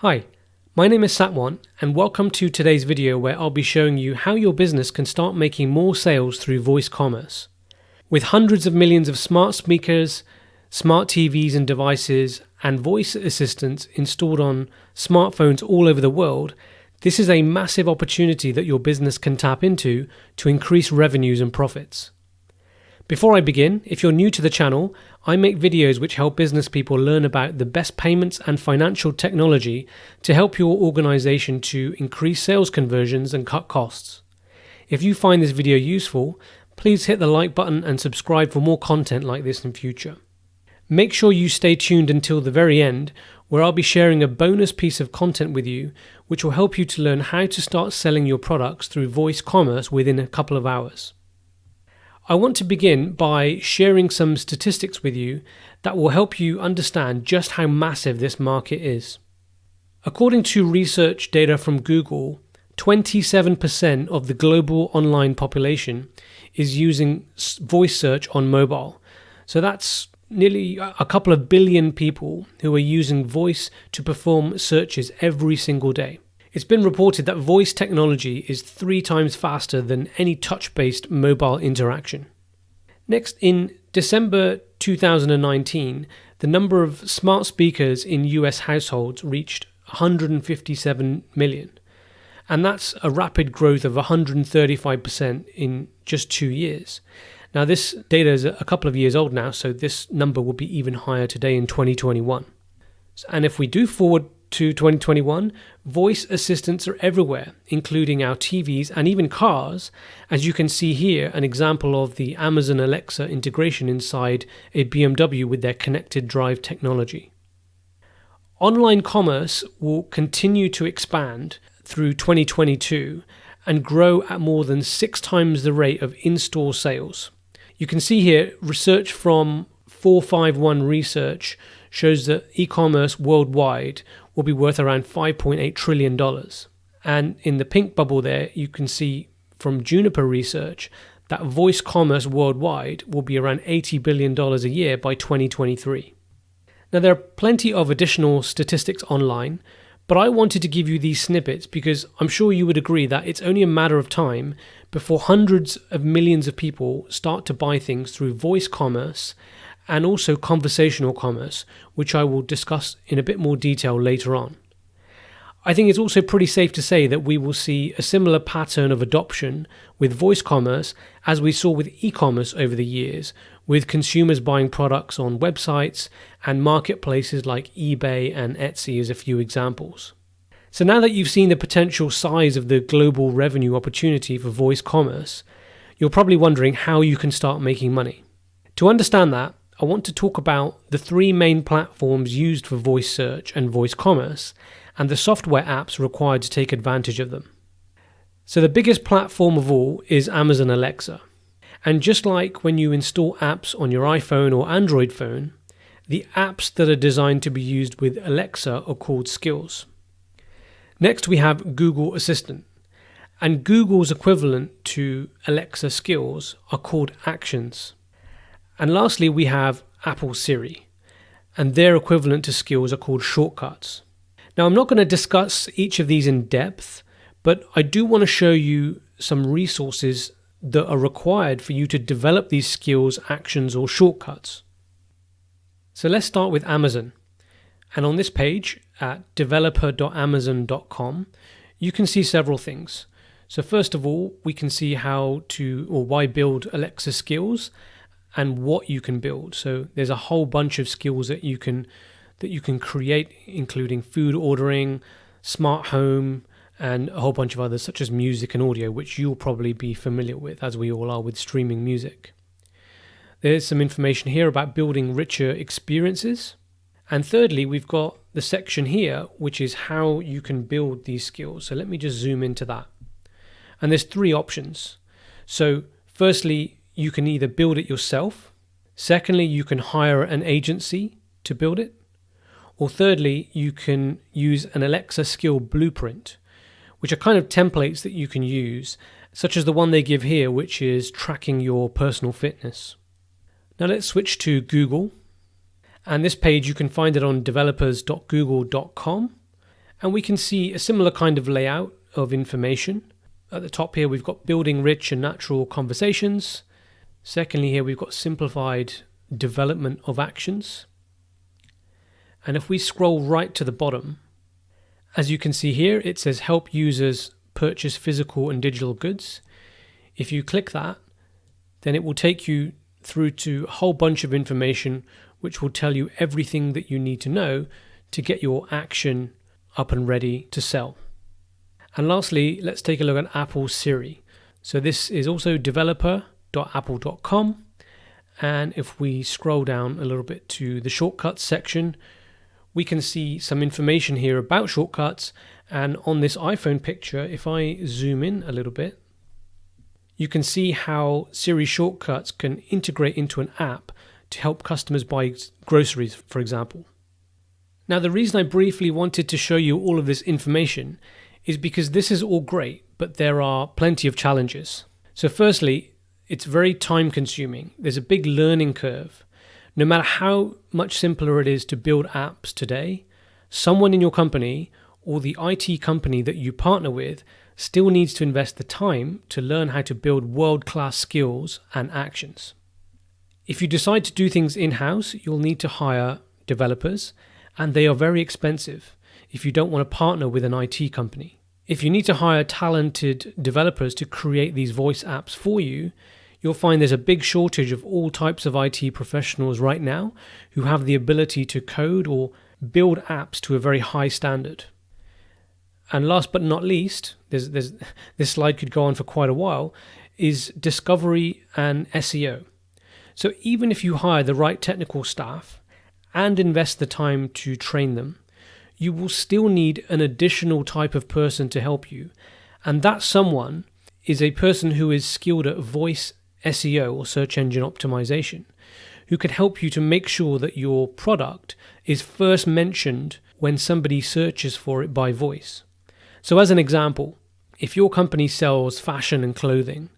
Hi, my name is Satwan and welcome to today's video where I'll be showing you how your business can start making more sales through voice commerce. With hundreds of millions of smart speakers, smart TVs and devices, and voice assistants installed on smartphones all over the world, this is a massive opportunity that your business can tap into to increase revenues and profits. Before I begin, if you're new to the channel, I make videos which help business people learn about the best payments and financial technology to help your organization to increase sales conversions and cut costs. If you find this video useful, please hit the like button and subscribe for more content like this in future. Make sure you stay tuned until the very end, where I'll be sharing a bonus piece of content with you which will help you to learn how to start selling your products through voice commerce within a couple of hours. I want to begin by sharing some statistics with you that will help you understand just how massive this market is. According to research data from Google, 27% of the global online population is using voice search on mobile. So that's nearly a couple of billion people who are using voice to perform searches every single day. It's been reported that voice technology is 3 times faster than any touch-based mobile interaction. Next, in December 2019, the number of smart speakers in US households reached 157 million. And that's a rapid growth of 135% in just 2 years. Now, this data is a couple of years old now, so this number will be even higher today in 2021. And if we do forward to 2021, voice assistants are everywhere, including our TVs and even cars. As you can see here, an example of the Amazon Alexa integration inside a BMW with their connected drive technology. Online commerce will continue to expand through 2022 and grow at more than 6 times the rate of in-store sales. You can see here research from 451 Research shows that e-commerce worldwide will be worth around $5.8 trillion. And in the pink bubble there, you can see from Juniper Research that voice commerce worldwide will be around $80 billion a year by 2023. Now, there are plenty of additional statistics online, but I wanted to give you these snippets because I'm sure you would agree that it's only a matter of time before hundreds of millions of people start to buy things through voice commerce and also conversational commerce, which I will discuss in a bit more detail later on. I think it's also pretty safe to say that we will see a similar pattern of adoption with voice commerce as we saw with e-commerce over the years, with consumers buying products on websites and marketplaces like eBay and Etsy as a few examples. So now that you've seen the potential size of the global revenue opportunity for voice commerce, you're probably wondering how you can start making money. To understand that, I want to talk about the 3 main platforms used for voice search and voice commerce and the software apps required to take advantage of them. So the biggest platform of all is Amazon Alexa. And just like when you install apps on your iPhone or Android phone, the apps that are designed to be used with Alexa are called skills. Next, we have Google Assistant. And Google's equivalent to Alexa skills are called actions. And lastly, we have Apple Siri, and their equivalent to skills are called shortcuts. Now, I'm not going to discuss each of these in depth, but I do want to show you some resources that are required for you to develop these skills, actions, or shortcuts. So let's start with Amazon. And on this page at developer.amazon.com, you can see several things. So first of all, we can see how to or why build Alexa skills and what you can build. So there's a whole bunch of skills that you can create, including food ordering, smart home, and a whole bunch of others such as music and audio, which you'll probably be familiar with, as we all are with streaming music. There's some information here about building richer experiences. And thirdly, we've got the section here, which is how you can build these skills. So let me just zoom into that. And there's 3 options. So firstly, you can either build it yourself. Secondly, you can hire an agency to build it. Or thirdly, you can use an Alexa skill blueprint, which are kind of templates that you can use, such as the one they give here, which is tracking your personal fitness. Now let's switch to Google. And this page, you can find it on developers.google.com. And we can see a similar kind of layout of information. At the top here, we've got building rich and natural conversations. Secondly, here we've got simplified development of actions. And if we scroll right to the bottom, as you can see here, it says help users purchase physical and digital goods. If you click that, then it will take you through to a whole bunch of information which will tell you everything that you need to know to get your action up and ready to sell. And lastly, let's take a look at Apple's Siri. So this is also developer.apple.com. And if we scroll down a little bit to the shortcuts section, we can see some information here about shortcuts. And on this iPhone picture, if I zoom in a little bit, you can see how Siri shortcuts can integrate into an app to help customers buy groceries, for example. Now, the reason I briefly wanted to show you all of this information is because this is all great, but there are plenty of challenges. So firstly, it's very time consuming. There's a big learning curve. No matter how much simpler it is to build apps today, someone in your company or the IT company that you partner with still needs to invest the time to learn how to build world-class skills and actions. If you decide to do things in-house, you'll need to hire developers, and they are very expensive if you don't want to partner with an IT company. If you need to hire talented developers to create these voice apps for you, you'll find there's a big shortage of all types of IT professionals right now who have the ability to code or build apps to a very high standard. And last but not least, this slide could go on for quite a while, is discovery and SEO. So even if you hire the right technical staff and invest the time to train them, you will still need an additional type of person to help you. And that someone is a person who is skilled at voice SEO or search engine optimization, who can help you to make sure that your product is first mentioned when somebody searches for it by voice. So as an example, if your company sells fashion and clothing,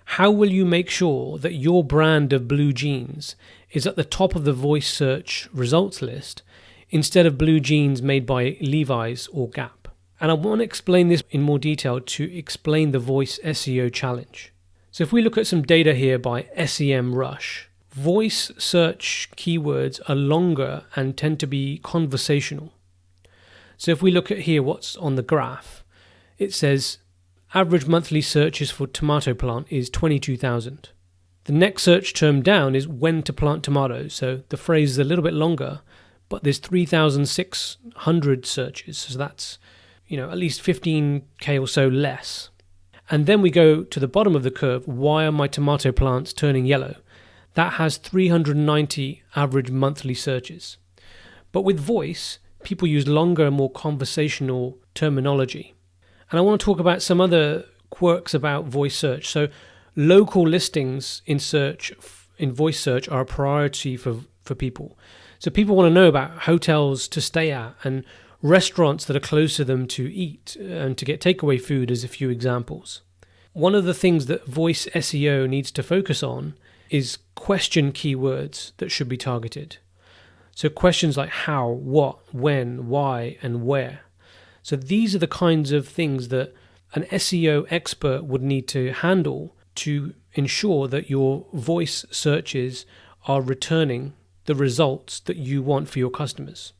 how will you make sure that your brand of blue jeans is at the top of the voice search results list instead of blue jeans made by Levi's or Gap? And I want to explain this in more detail to explain the voice SEO challenge. So if we look at some data here by SEMrush, voice search keywords are longer and tend to be conversational. So if we look at here what's on the graph, it says average monthly searches for tomato plant is 22,000. The next search term down is when to plant tomatoes. So the phrase is a little bit longer, but there's 3,600 searches. So that's, at least 15k or so less. And then we go to the bottom of the curve. Why are my tomato plants turning yellow? That has 390 average monthly searches. But with voice, people use longer, more conversational terminology. And I want to talk about some other quirks about voice search. So local listings in voice search are a priority for people. So people want to know about hotels to stay at and restaurants that are close to them to eat and to get takeaway food as a few examples. One of the things that voice SEO needs to focus on is question keywords that should be targeted. So questions like how, what, when, why, and where. So these are the kinds of things that an SEO expert would need to handle to ensure that your voice searches are returning the results that you want for your customers.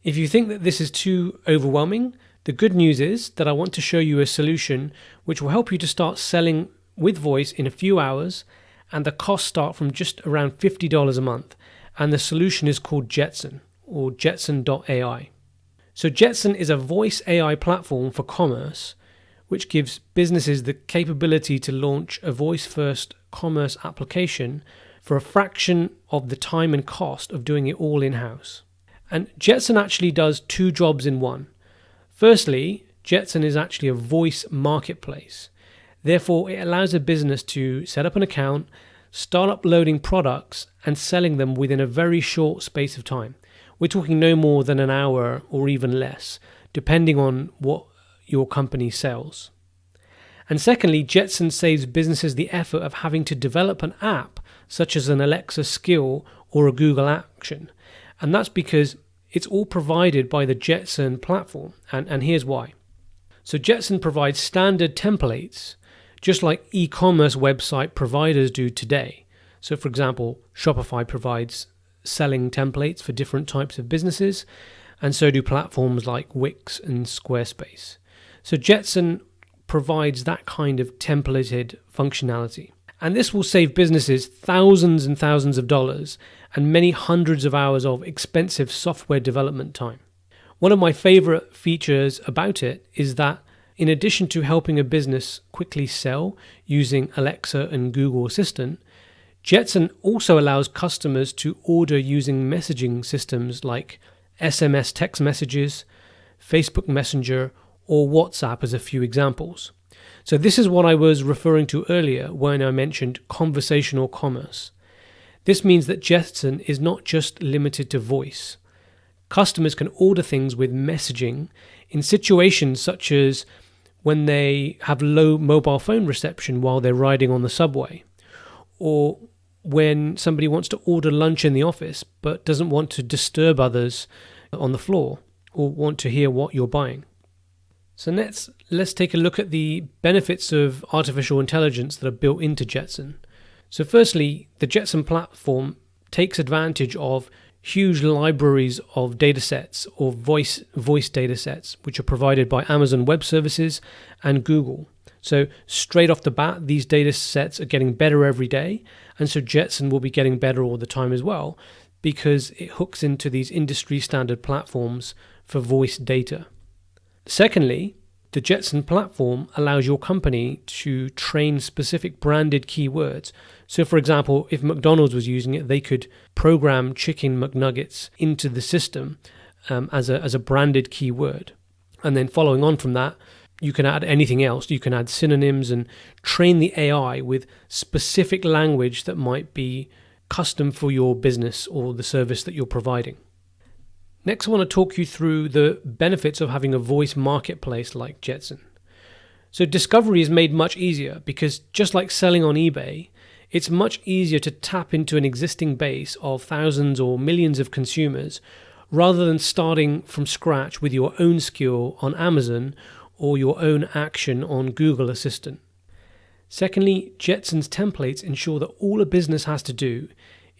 If you think that this is too overwhelming, the good news is that I want to show you a solution which will help you to start selling with voice in a few hours, and the costs start from just around $50 a month. And the solution is called Jetson, or Jetson.ai. So Jetson is a voice AI platform for commerce, which gives businesses the capability to launch a voice-first commerce application for a fraction of the time and cost of doing it all in-house. And Jetson actually does two jobs in one. Firstly, Jetson is actually a voice marketplace. Therefore, it allows a business to set up an account, start uploading products and selling them within a very short space of time. We're talking no more than an hour or even less, depending on what your company sells. And secondly, Jetson saves businesses the effort of having to develop an app such as an Alexa skill or a Google action. And that's because it's all provided by the Jetson platform, and here's why. So Jetson provides standard templates, just like e-commerce website providers do today. So for example, Shopify provides selling templates for different types of businesses, and so do platforms like Wix and Squarespace. So Jetson provides that kind of templated functionality. And this will save businesses thousands and thousands of dollars and many hundreds of hours of expensive software development time. One of my favorite features about it is that in addition to helping a business quickly sell using Alexa and Google Assistant, Jetson also allows customers to order using messaging systems like SMS text messages, Facebook Messenger, or WhatsApp as a few examples. So this is what I was referring to earlier when I mentioned conversational commerce. This means that Jetson is not just limited to voice. Customers can order things with messaging in situations such as when they have low mobile phone reception while they're riding on the subway, or when somebody wants to order lunch in the office but doesn't want to disturb others on the floor or want to hear what you're buying. So let's take a look at the benefits of artificial intelligence that are built into Jetson. So firstly, the Jetson platform takes advantage of huge libraries of datasets or voice datasets, which are provided by Amazon Web Services and Google. So straight off the bat, these datasets are getting better every day, and so Jetson will be getting better all the time as well, because it hooks into these industry standard platforms for voice data. Secondly, the Jetson platform allows your company to train specific branded keywords. So for example, if McDonald's was using it, they could program chicken McNuggets into the system as a branded keyword. And then following on from that, you can add anything else. You can add synonyms and train the AI with specific language that might be custom for your business or the service that you're providing. Next, I want to talk you through the benefits of having a voice marketplace like Jetson. So discovery is made much easier because just like selling on eBay, it's much easier to tap into an existing base of thousands or millions of consumers rather than starting from scratch with your own skill on Amazon or your own action on Google Assistant. Secondly, Jetson's templates ensure that all a business has to do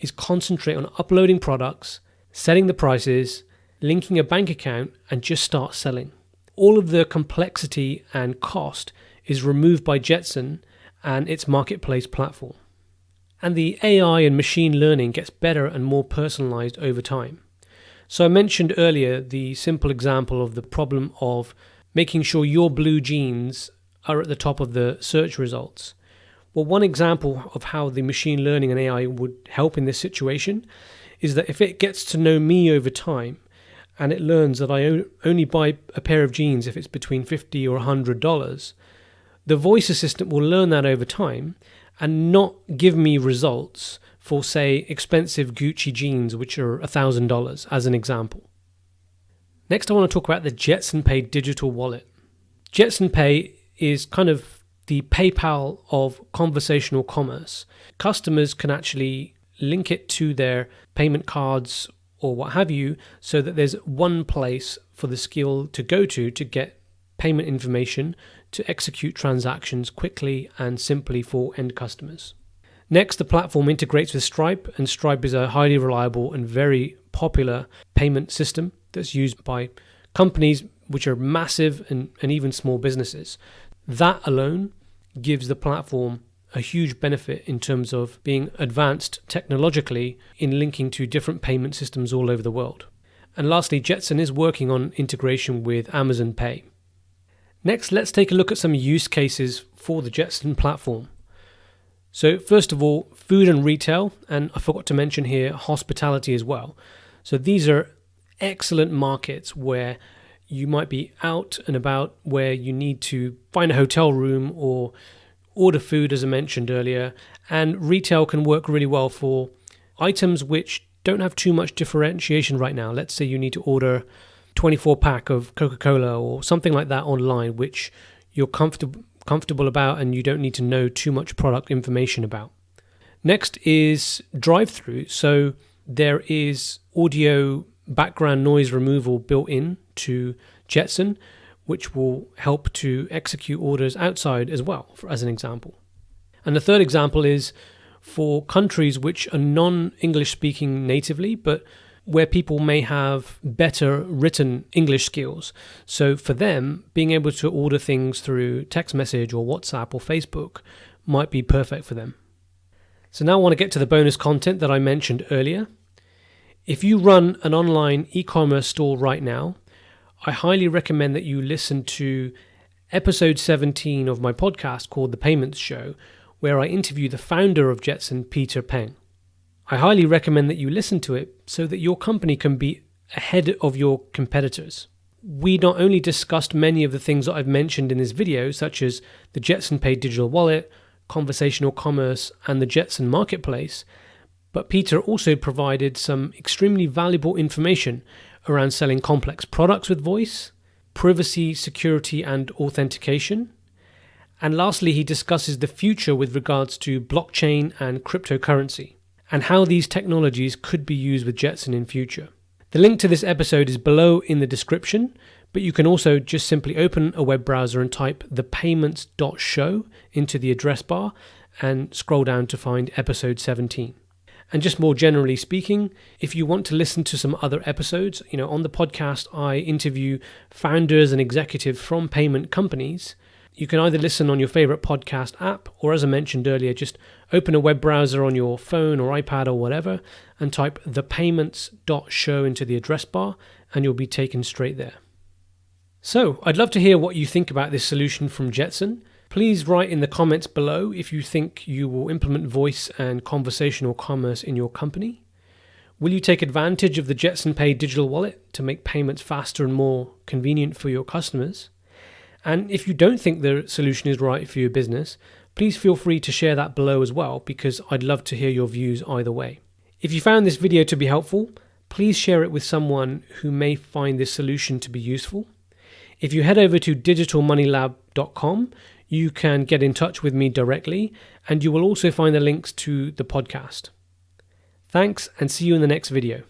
is concentrate on uploading products, setting the prices, linking a bank account, and just start selling. All of the complexity and cost is removed by Jetson and its marketplace platform. And the AI and machine learning gets better and more personalized over time. So I mentioned earlier the simple example of the problem of making sure your blue jeans are at the top of the search results. Well, one example of how the machine learning and AI would help in this situation is that if it gets to know me over time and it learns that I only buy a pair of jeans if it's between $50 or $100, the voice assistant will learn that over time and not give me results for, say, expensive Gucci jeans, which are $1,000, as an example. Next, I want to talk about the Jetson Pay digital wallet. Jetson Pay is kind of the PayPal of conversational commerce. Customers can actually link it to their payment cards or what have you, so that there's one place for the skill to go to get payment information to execute transactions quickly and simply for end customers. Next, the platform integrates with Stripe, and Stripe is a highly reliable and very popular payment system that's used by companies which are massive and even small businesses. That alone gives the platform a huge benefit in terms of being advanced technologically in linking to different payment systems all over the world. And lastly, Jetson is working on integration with Amazon Pay. Next, let's take a look at some use cases for the Jetson platform. So first of all, food and retail, and I forgot to mention here hospitality as well. So these are excellent markets where you might be out and about, where you need to find a hotel room or order food, as I mentioned earlier, and retail can work really well for items which don't have too much differentiation right now. Let's say you need to order 24-pack of Coca-Cola or something like that online, which you're comfortable about and you don't need to know too much product information about. Next is drive-through. So there is audio background noise removal built in to Jetson, which will help to execute orders outside as well, as an example. And the third example is for countries which are non-English speaking natively, but where people may have better written English skills. So for them, being able to order things through text message or WhatsApp or Facebook might be perfect for them. So now I want to get to the bonus content that I mentioned earlier. If you run an online e-commerce store right now, I highly recommend that you listen to episode 17 of my podcast called The Payments Show, where I interview the founder of Jetson, Peter Peng. I highly recommend that you listen to it so that your company can be ahead of your competitors. We not only discussed many of the things that I've mentioned in this video, such as the Jetson Pay digital wallet, conversational commerce, and the Jetson marketplace, but Peter also provided some extremely valuable information around selling complex products with voice, privacy, security, and authentication. And lastly, he discusses the future with regards to blockchain and cryptocurrency, and how these technologies could be used with Jetson in future. The link to this episode is below in the description, but you can also just simply open a web browser and type thepayments.show into the address bar and scroll down to find episode 17. And just more generally speaking, if you want to listen to some other episodes, on the podcast I interview founders and executives from payment companies. You can either listen on your favorite podcast app, or as I mentioned earlier, just open a web browser on your phone or iPad or whatever and type thepayments.show into the address bar and you'll be taken straight there. So I'd love to hear what you think about this solution from Jetson. Please write in the comments below if you think you will implement voice and conversational commerce in your company. Will you take advantage of the Jetson Pay digital wallet to make payments faster and more convenient for your customers? And if you don't think the solution is right for your business, please feel free to share that below as well, because I'd love to hear your views either way. If you found this video to be helpful, please share it with someone who may find this solution to be useful. If you head over to digitalmoneylab.com, you can get in touch with me directly, and you will also find the links to the podcast. Thanks, and see you in the next video.